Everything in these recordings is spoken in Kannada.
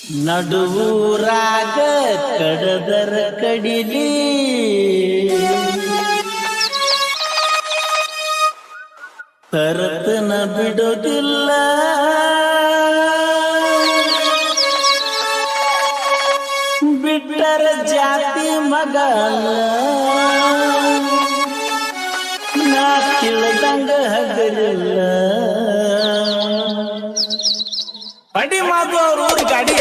ನಡುವೂರಾಗ ಕಡದರ ಕಡಿಲಿ ತರತನ ಬಿಡೋದಿಲ್ಲ ಬಿಟ್ಟರ ಜಾತಿ ಮಗಲ್ಲ ನಾ ತಿಳಿದಂಗ ಹಗಲಿಲ್ಲ ಅಡಿ ಮಾತು ಅವ್ರ ಗಾಡಿ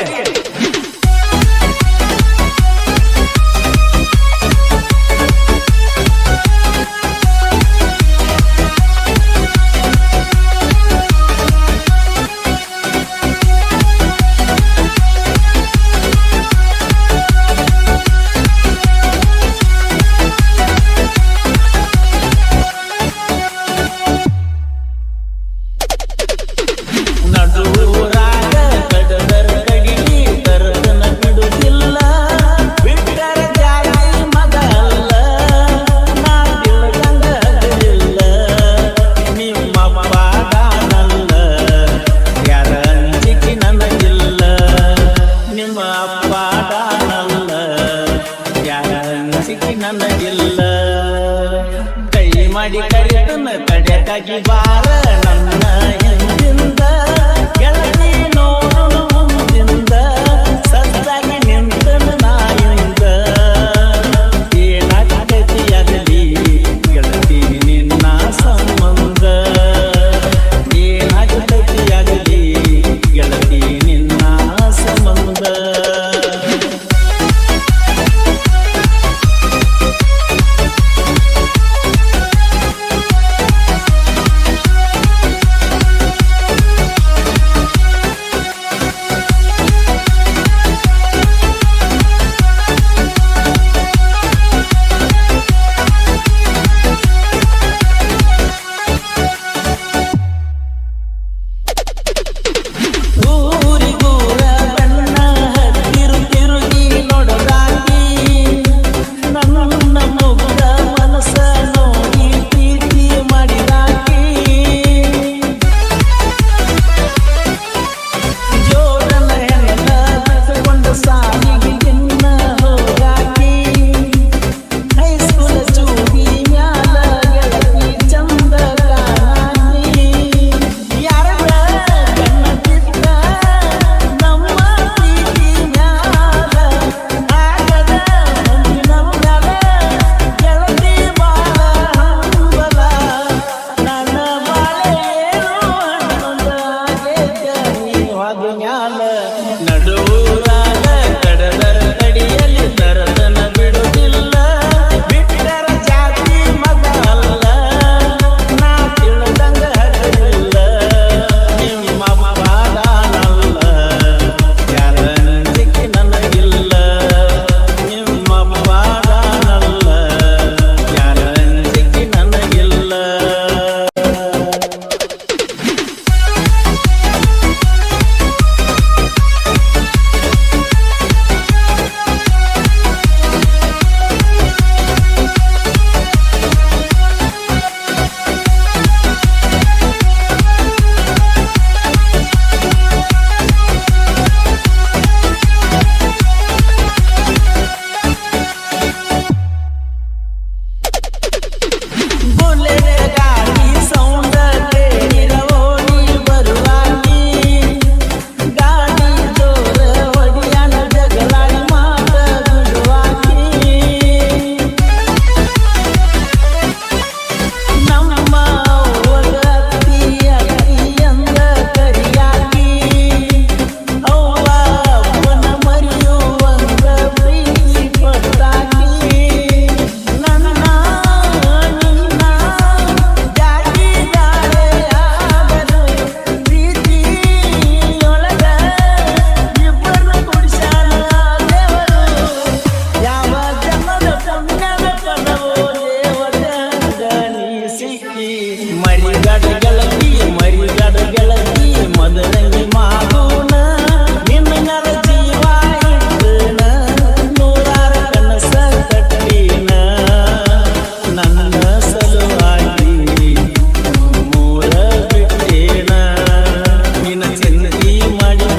ನನಗಿಲ್ಲ ಕೈ ಮಾಡಿ ಕರೆತನ ಕಡೆಯಾಗಿ ಬಾರ ನನ್ನ ಹಿಂದಿಂದ ಗೆಳತಿ ನೋಡು ಮುಂದಿಂದ ಸದ್ದಾಗಿ ನಿಂತನ ನಾಯಿಂದ ಏನಾಗತಿಯಾಗಲಿ ಗೆಳತಿ ನಿನ್ನ ಸಂಬಂಧ ಏನಾಗತಿಯಾಗಲಿ ಗೆಳತಿ ನಿನ್ನ ಸಂಬಂಧ ನಡುವೂರಾಗ ಕಡದರ ಕಡಿಯಲ್ಲಿ ತರತನ ಬಿಡುವುದಿಲ್ಲ ಬಿಟ್ಟರ ಜಾತಿ ಮಗಲ್ಲ ನಾ ತಿಳಿದಂಗ ಹಗಲಿಲ್ಲ ನಿಮ್ಮ ಬಾದಾನಲ್ಲ ಯಾರ ಅಂಜಿಕೆ ನನಗಿಲ್ಲ ನಿಮ್ಮ ಬಾದಾನಲ್ಲ ಯಾರ ಅಂಜಿಕೆ ನನಗಿಲ್ಲ ಮರಿಗಡ ಗೆಳತಿ ಮದರಂಗಿ ಮಾತೂನ ನಿನ್ನ ಜೀವ ಇಟ್ಟನ ನೂರಾರ ಕನಸ ಕಟ್ಟಿನ ನನ್ನ ಸಲುವಾಗಿ ಮೂರ ಬಿಟ್ಟೇನ ನಿನ್ನ ಚಿಂತಿ ಮಾಡಿ